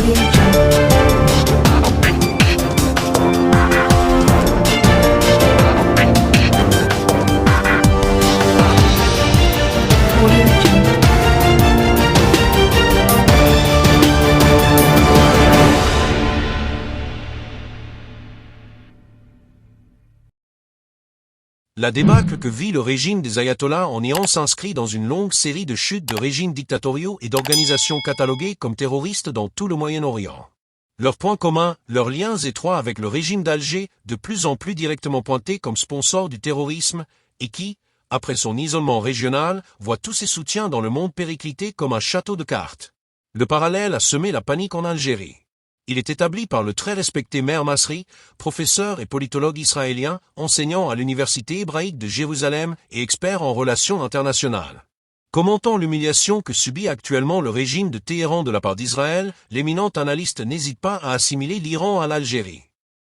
Audio Jungle. Audio Jungle. La débâcle que vit le régime des ayatollahs en Iran s'inscrit dans une longue série de chutes de régimes dictatoriaux et d'organisations cataloguées comme terroristes dans tout le Moyen-Orient. Leur point commun, leurs liens étroits avec le régime d'Alger, de plus en plus directement pointé comme sponsor du terrorisme, et qui, après son isolement régional, voit tous ses soutiens dans le monde périclité comme un château de cartes. Le parallèle a semé la panique en Algérie. Il est établi par le très respecté Meir Masri, professeur et politologue israélien, enseignant à l'université hébraïque de Jérusalem et expert en relations internationales. Commentant l'humiliation que subit actuellement le régime de Téhéran de la part d'Israël, l'éminent analyste n'hésite pas à assimiler l'Iran à l'Algérie.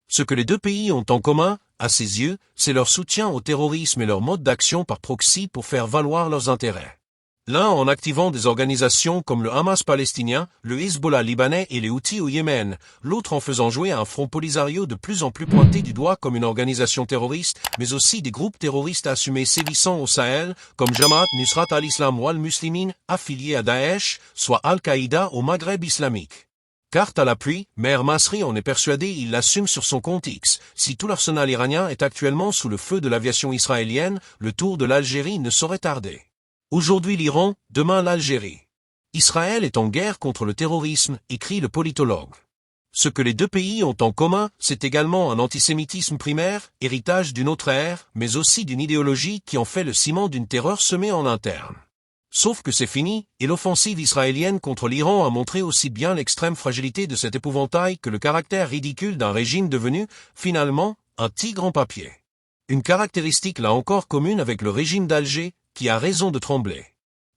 Ce que les deux pays ont en commun, à ses yeux, c'est leur soutien au terrorisme et leur mode d'action par proxy pour faire valoir leurs intérêts. L'un en activant des organisations comme le Hamas palestinien, le Hezbollah libanais et les Houthis au Yémen, l'autre en faisant jouer un front Polisario de plus en plus pointé du doigt comme une organisation terroriste, mais aussi des groupes terroristes assumés sévissant au Sahel, comme Jamaat Nusrat al-Islam wal Muslimin, affilié à Daesh, soit Al-Qaïda au Maghreb islamique. Carte à l'appui, Meir Masri en est persuadé, il l'assume sur son compte X. Si tout l'arsenal iranien est actuellement sous le feu de l'aviation israélienne, le tour de l'Algérie ne saurait tarder. Aujourd'hui l'Iran, demain l'Algérie. Israël est en guerre contre le terrorisme, écrit le politologue. Ce que les deux pays ont en commun, c'est également un antisémitisme primaire, héritage d'une autre ère, mais aussi d'une idéologie qui en fait le ciment d'une terreur semée en interne. Sauf que c'est fini, et l'offensive israélienne contre l'Iran a montré aussi bien l'extrême fragilité de cet épouvantail que le caractère ridicule d'un régime devenu, finalement, un tigre en papier. Une caractéristique là encore commune avec le régime d'Alger, qui a raison de trembler.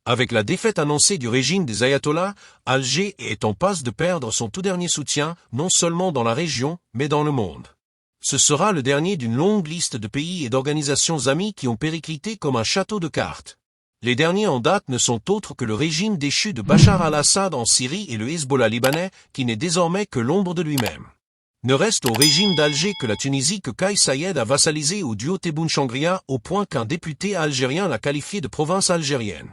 Avec la défaite annoncée du régime des ayatollahs, Alger est en passe de perdre son tout dernier soutien, non seulement dans la région, mais dans le monde. Ce sera le dernier d'une longue liste de pays et d'organisations amies qui ont périclité comme un château de cartes. Les derniers en date ne sont autres que le régime déchu de Bachar al-Assad en Syrie et le Hezbollah libanais, qui n'est désormais que l'ombre de lui-même. Ne reste au régime d'Alger que la Tunisie que Kais Sayed a vassalisé au duo Tebboune-Changria au point qu'un député algérien l'a qualifié de province algérienne.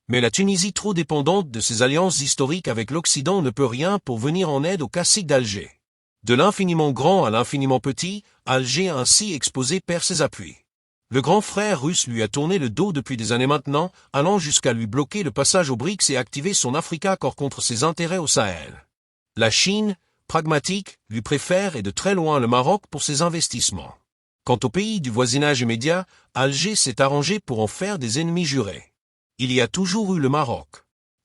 Mais la Tunisie trop dépendante de ses alliances historiques avec l'Occident ne peut rien pour venir en aide au cacique d'Alger. De l'infiniment grand à l'infiniment petit, Alger ainsi exposé perd ses appuis. Le grand frère russe lui a tourné le dos depuis des années maintenant, allant jusqu'à lui bloquer le passage aux BRICS et activer son Africa Accord contre ses intérêts au Sahel. La Chine, pragmatique, lui préfère et de très loin le Maroc pour ses investissements. Quant aux pays du voisinage immédiat, Alger s'est arrangé pour en faire des ennemis jurés. Il y a toujours eu le Maroc.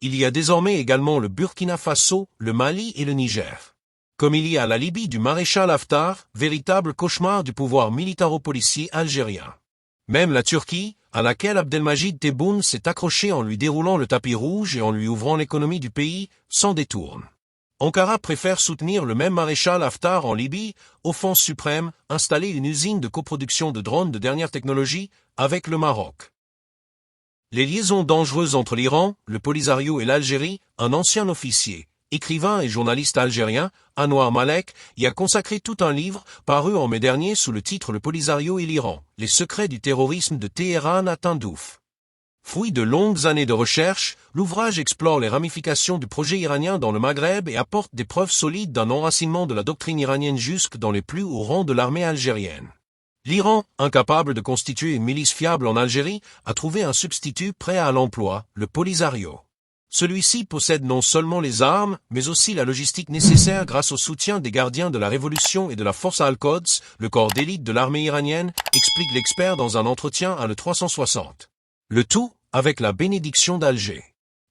Il y a désormais également le Burkina Faso, le Mali et le Niger. Comme il y a la Libye du maréchal Haftar, véritable cauchemar du pouvoir militaro-policier algérien. Même la Turquie, à laquelle Abdelmajid Tebboune s'est accroché en lui déroulant le tapis rouge et en lui ouvrant l'économie du pays, s'en détourne. Ankara préfère soutenir le même maréchal Haftar en Libye, offense suprême, installer une usine de coproduction de drones de dernière technologie, avec le Maroc. Les liaisons dangereuses entre l'Iran, le Polisario et l'Algérie, un ancien officier, écrivain et journaliste algérien, Anwar Malek, y a consacré tout un livre, paru en mai dernier sous le titre Le Polisario et l'Iran, les secrets du terrorisme de Téhéran à Tindouf. Fruit de longues années de recherche, l'ouvrage explore les ramifications du projet iranien dans le Maghreb et apporte des preuves solides d'un enracinement de la doctrine iranienne jusque dans les plus hauts rangs de l'armée algérienne. L'Iran, incapable de constituer une milice fiable en Algérie, a trouvé un substitut prêt à l'emploi, le Polisario. Celui-ci possède non seulement les armes, mais aussi la logistique nécessaire grâce au soutien des gardiens de la Révolution et de la force Al-Quds, le corps d'élite de l'armée iranienne, explique l'expert dans un entretien à le 360. Le tout, avec la bénédiction d'Alger.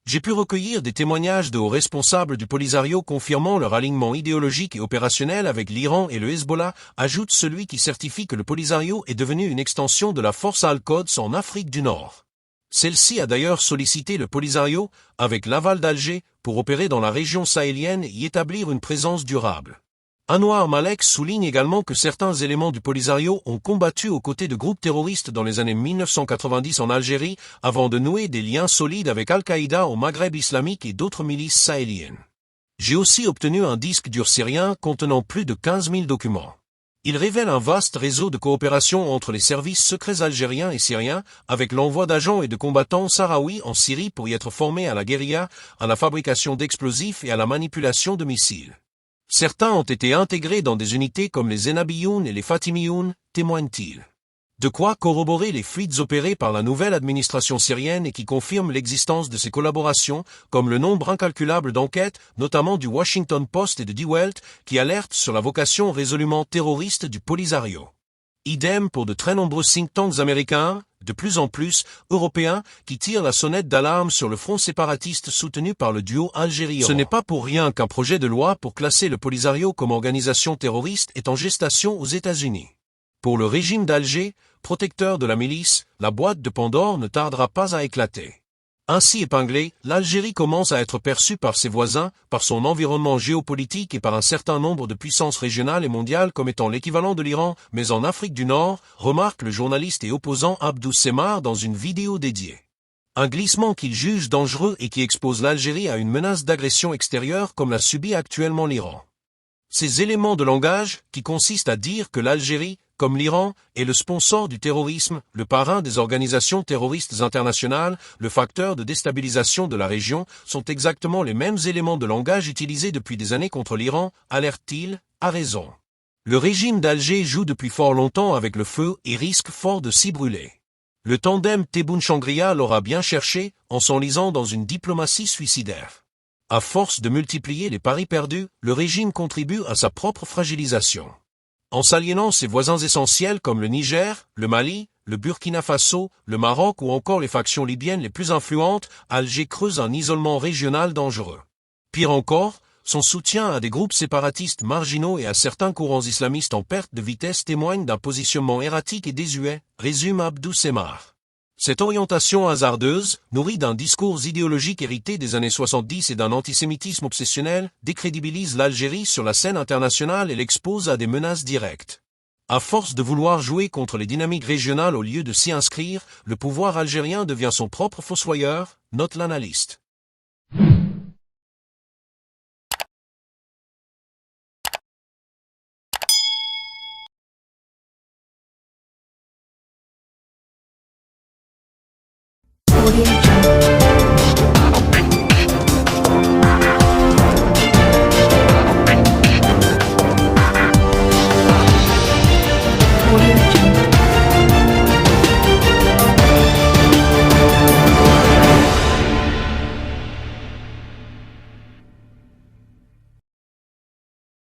J'ai pu recueillir des témoignages de hauts responsables du Polisario confirmant leur alignement idéologique et opérationnel avec l'Iran et le Hezbollah, ajoute celui qui certifie que le Polisario est devenu une extension de la force Al-Quds en Afrique du Nord. Celle-ci a d'ailleurs sollicité le Polisario, avec l'aval d'Alger, pour opérer dans la région sahélienne et y établir une présence durable. Anwar Malek souligne également que certains éléments du Polisario ont combattu aux côtés de groupes terroristes dans les années 1990 en Algérie, avant de nouer des liens solides avec Al-Qaïda au Maghreb islamique et d'autres milices sahéliennes. J'ai aussi obtenu un disque dur syrien contenant plus de 15 000 documents. Il révèle un vaste réseau de coopération entre les services secrets algériens et syriens, avec l'envoi d'agents et de combattants sahraouis en Syrie pour y être formés à la guérilla, à la fabrication d'explosifs et à la manipulation de missiles. Certains ont été intégrés dans des unités comme les Zenabiyoun et les Fatimiyoun, témoignent-ils. De quoi corroborer les fuites opérées par la nouvelle administration syrienne et qui confirment l'existence de ces collaborations, comme le nombre incalculable d'enquêtes, notamment du Washington Post et de Die Welt, qui alertent sur la vocation résolument terroriste du Polisario. Idem pour de très nombreux think tanks américains, de plus en plus européens, qui tirent la sonnette d'alarme sur le front séparatiste soutenu par le duo Algérie-Iran. Ce n'est pas pour rien qu'un projet de loi pour classer le Polisario comme organisation terroriste est en gestation aux États-Unis. Pour le régime d'Alger, protecteur de la milice, la boîte de Pandore ne tardera pas à éclater. Ainsi épinglée, l'Algérie commence à être perçue par ses voisins, par son environnement géopolitique et par un certain nombre de puissances régionales et mondiales comme étant l'équivalent de l'Iran, mais en Afrique du Nord, remarque le journaliste et opposant Abdou Semar dans une vidéo dédiée. Un glissement qu'il juge dangereux et qui expose l'Algérie à une menace d'agression extérieure comme l'a subi actuellement l'Iran. Ces éléments de langage, qui consistent à dire que l'Algérie, comme l'Iran, est le sponsor du terrorisme, le parrain des organisations terroristes internationales, le facteur de déstabilisation de la région, sont exactement les mêmes éléments de langage utilisés depuis des années contre l'Iran, alerte-t-il, à raison. Le régime d'Alger joue depuis fort longtemps avec le feu et risque fort de s'y brûler. Le tandem Tebboune-Changria l'aura bien cherché, en s'enlisant dans une diplomatie suicidaire. À force de multiplier les paris perdus, le régime contribue à sa propre fragilisation. En s'aliénant ses voisins essentiels comme le Niger, le Mali, le Burkina Faso, le Maroc ou encore les factions libyennes les plus influentes, Alger creuse un isolement régional dangereux. Pire encore, son soutien à des groupes séparatistes marginaux et à certains courants islamistes en perte de vitesse témoigne d'un positionnement erratique et désuet, résume Abdou Semar. Cette orientation hasardeuse, nourrie d'un discours idéologique hérité des années 70 et d'un antisémitisme obsessionnel, décrédibilise l'Algérie sur la scène internationale et l'expose à des menaces directes. À force de vouloir jouer contre les dynamiques régionales au lieu de s'y inscrire, le pouvoir algérien devient son propre fossoyeur, note l'analyste. Audio